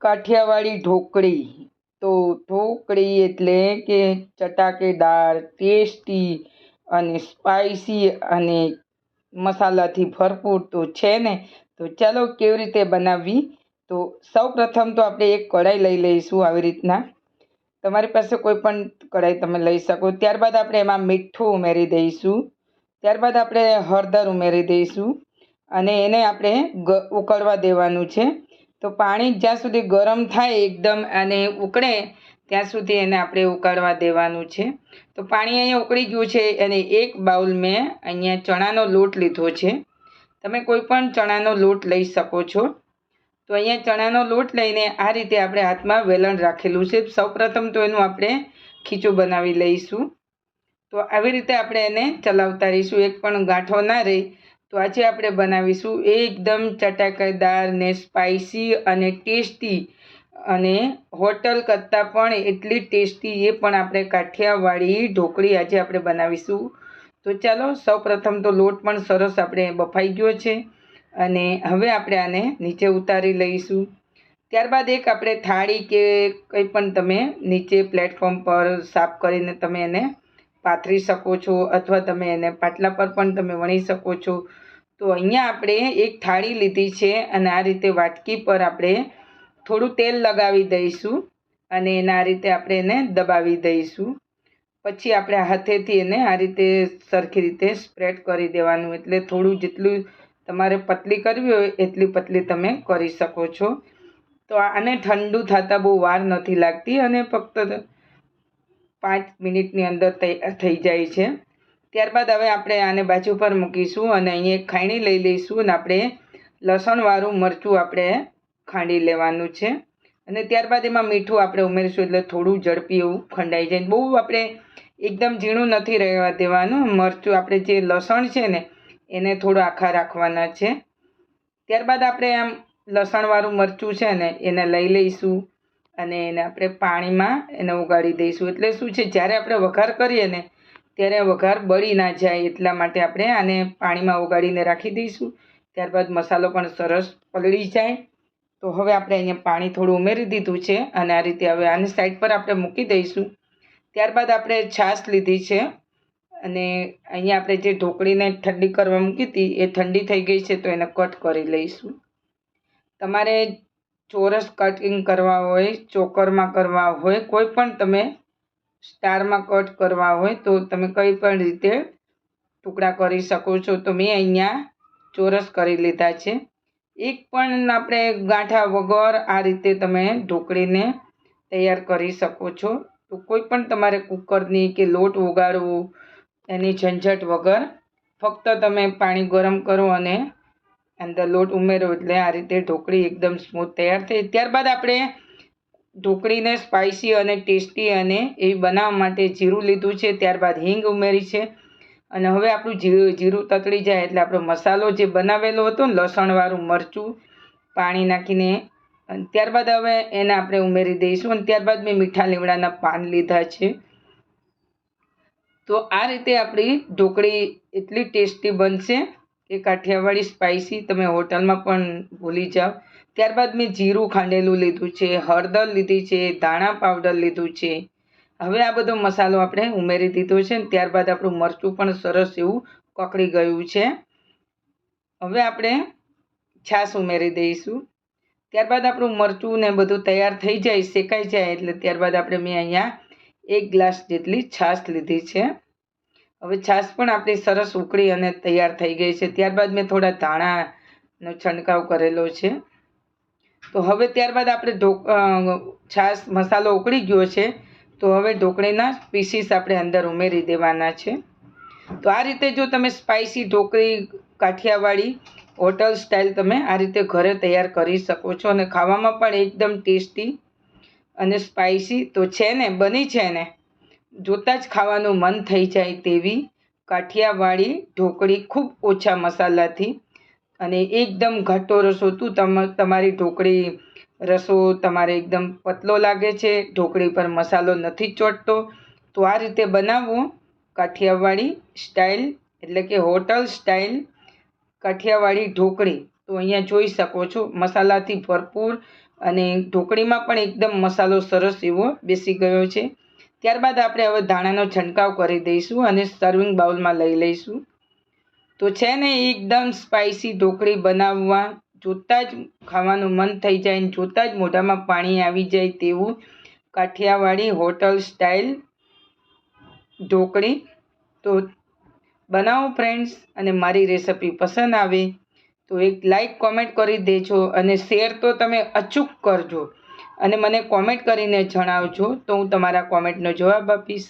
કાઠિયાવાડી ઢોકળી. તો ઢોકળી એટલે કે ચટાકેદાર, ટેસ્ટી અને સ્પાઇસી અને મસાલાથી ભરપૂર તો છે ને. તો ચાલો કેવી રીતે બનાવવી. તો સૌ પ્રથમ તો આપણે એક કઢાઈ લઈ લઈશું. આવી રીતના તમારી પાસે કોઈ પણ કઢાઈ તમે લઈ શકો. ત્યારબાદ આપણે એમાં મીઠું ઉમેરી દઈશું. ત્યારબાદ આપણે હળદર ઉમેરી દઈશું અને એને આપણે ઉકળવા દેવાનું છે. તો પાણી જ્યાં સુધી ગરમ થાય એકદમ અને ઉકળે ત્યાં સુધી એને આપણે ઉકાળવા દેવાનું છે. તો પાણી અહીંયા ઉકળી ગયું છે અને એક બાઉલ મેં અહીંયા ચણાનો લોટ લીધો છે. તમે કોઈ પણ ચણાનો લોટ લઈ શકો છો. તો અહીંયા ચણાનો લોટ લઈને આ રીતે આપણે હાથમાં વેલણ રાખેલું છે. સૌપ્રથમ તો એનું આપણે ખીચું બનાવી લઈશું. તો આવી રીતે આપણે એને ચલાવતા રહીશું, એક પણ ગાંઠો ના રહે. તો આજે આપણે બનાવીશું એકદમ ચટાકેદાર ને સ્પાઇસી અને ટેસ્ટી અને હોટલ કરતાં પણ એટલી ટેસ્ટી એ પણ આપણે કાઠિયાવાડી ઢોકળી આજે આપણે બનાવીશું. તો ચાલો સૌપ્રથમ તો લોટ પણ સરસ આપણે બફાઈ ગયો છે અને હવે આપણે આને નીચે ઉતારી લઈશું. ત્યારબાદ એક આપણે થાળી કે કંઈ પણ તમે નીચે પ્લેટફોર્મ પર સાફ કરીને તમે એને પાથરી શકો છો અથવા તમે એને પાટલા પર પણ તમે વણી શકો છો. તો અહીંયા આપણે એક થાળી લીધી છે અને આ રીતે વાટકી પર આપણે થોડું તેલ લગાવી દઈશું અને એના રીતે આપણે એને દબાવી દઈશું. પછી આપણે હાથેથી એને આ રીતે સરખી રીતે સ્પ્રેડ કરી દેવાનું. એટલે થોડું જેટલું તમારે પતલી કરવી હોય એટલી પતલી તમે કરી શકો છો. તો આને ઠંડુ થતાં બહુ વાર નથી લાગતી અને ફક્ત 5 મિનિટની અંદર તૈયાર થઈ જાય છે. ત્યારબાદ હવે આપણે આને બાજુ પર મૂકીશું અને અહીંયા એક ખાંડી લઈ લઈશું અને આપણે લસણવાળું મરચું આપણે ખાંડી લેવાનું છે અને ત્યારબાદ એમાં મીઠું આપણે ઉમેરીશું એટલે થોડું ઝડપી એવું ખંડાઈ જાય. બહુ આપણે એકદમ ઝીણું નથી રહેવા દેવાનું. મરચું આપણે જે લસણ છે ને એને થોડું આખા રાખવાના છે. ત્યારબાદ આપણે આમ લસણવાળું મરચું છે ને એને લઈ લઈશું અને એને આપણે પાણીમાં એને ઉગાડી દઈશું. એટલે શું છે, જ્યારે આપણે વઘાર કરીએ ને ત્યારે વઘાર બળી ના જાય એટલા માટે આપણે આને પાણીમાં ઉગાડીને રાખી દઈશું. ત્યારબાદ મસાલો પણ સરસ પલળી જાય. તો હવે આપણે અહીંયા પાણી થોડું ઉમેરી દીધું છે અને આ રીતે હવે આની સાઈડ પર આપણે મૂકી દઈશું. ત્યારબાદ આપણે છાશ લીધી છે અને અહીંયા આપણે જે ઢોકળીને ઠંડી કરવા મૂકી હતી એ ઠંડી થઈ ગઈ છે. તો એને કટ કરી લઈશું. તમારે ચોરસ કટિંગ કરવા હોય, ચોકરમાં કરવા હોય, કોઈ પણ તમે સ્ટારમાં કટ કરવા હોય તો તમે કઈ પણ રીતે ટુકડા કરી શકો છો. તો મેં અહીંયા ચોરસ કરી લીધા છે. એક પણ આપણે ગાંઠા વગર આ રીતે તમે ઢોકળીને તૈયાર કરી શકો છો. તો કોઈ પણ તમારે કુકરની કે લોટ ઉગાડવો એની ઝંઝટ વગર ફક્ત તમે પાણી ગરમ કરો અને અંદર લોટ ઉમેરો એટલે આ રીતે ઢોકળી એકદમ સ્મૂથ તૈયાર થઈ. ત્યારબાદ આપણે ઢોકળીને સ્પાઇસી અને ટેસ્ટી અને એવી બનાવવા માટે જીરું લીધું છે. ત્યારબાદ હિંગ ઉમેરી છે અને હવે આપણું જીરું તતળી જાય એટલે આપણો મસાલો જે બનાવેલો હતો ને લસણવાળું મરચું પાણી નાખીને ત્યારબાદ હવે એને આપણે ઉમેરી દઈશું. અને ત્યારબાદ મેં મીઠા લીમડાના પાન લીધા છે. તો આ રીતે આપણી ઢોકળી એટલી ટેસ્ટી બનશે કે કાઠિયાવાડી સ્પાઇસી તમે હોટલમાં પણ ભૂલી જાઓ. ત્યારબાદ મેં જીરું ખાંડેલું લીધું છે, હળદર લીધી છે, ધાણા પાવડર લીધું છે. હવે આ બધો મસાલો આપણે ઉમેરી દીધો છે ને ત્યારબાદ આપણું મરચું પણ સરસ એવું કકળી ગયું છે. હવે આપણે છાશ ઉમેરી દઈશું. ત્યારબાદ આપણું મરચું ને બધું તૈયાર થઈ જાય, શેકાઈ જાય એટલે ત્યારબાદ આપણે મેં અહીંયા 1 ગ્લાસ જેટલી છાશ લીધી છે. હવે છાશ પણ આપણી સરસ ઉકળી અને તૈયાર થઈ ગઈ છે. ત્યારબાદ મેં થોડા ધાણાનો છંટકાવ કરેલો છે. તો હવે ત્યારબાદ આપણે છાશ મસાલો ઉકળી ગયો છે. તો હવે ઢોકળીના પીસીસ આપણે અંદર ઉમેરી દેવાના છે. તો આ રીતે જો તમે સ્પાઇસી ઢોકળી કાઠિયાવાડી હોટલ સ્ટાઇલ તમે આ રીતે ઘરે તૈયાર કરી શકો છો અને ખાવામાં પણ એકદમ ટેસ્ટી અને સ્પાઇસી તો છે ને, બની છે ને, જોતાં જ ખાવાનું મન થઈ જાય તેવી કાઠિયાવાડી ઢોકળી ખૂબ ઓછા મસાલાથી અને એકદમ ઘાટો રસો. તમારી ઢોકળી રસો તમારે એકદમ પતલો લાગે છે, ઢોકળી પર મસાલો નથી ચોંટતો. તો આ રીતે બનાવવું કાઠિયાવાડી સ્ટાઇલ એટલે કે હોટલ સ્ટાઇલ કાઠિયાવાડી ઢોકળી. તો અહીંયા જોઈ શકો છો મસાલાથી ભરપૂર અને ઢોકળીમાં પણ એકદમ મસાલો સરસ એવો બેસી ગયો છે. ત્યારબાદ આપણે હવે ધાણાનો છંટકાવ કરી દઈશું અને સર્વિંગ બાઉલમાં લઈ લઈશું. તો છે ને એકદમ સ્પાઇસી ઢોકળી બનાવવા જોતાં જ ખાવાનું મન થઈ જાય અને જોતાં જ મોઢામાં પાણી આવી જાય તેવું કાઠિયાવાડી હોટલ સ્ટાઇલ ઢોકળી. તો બનાવો ફ્રેન્ડ્સ, અને મારી રેસિપી પસંદ આવે તો એક લાઈક કોમેન્ટ કરી દેજો અને શેર તો તમે અચૂક કરજો અને મને કોમેન્ટ કરીને જણાવજો, તો હું તમારા કોમેન્ટનો જવાબ આપીશ.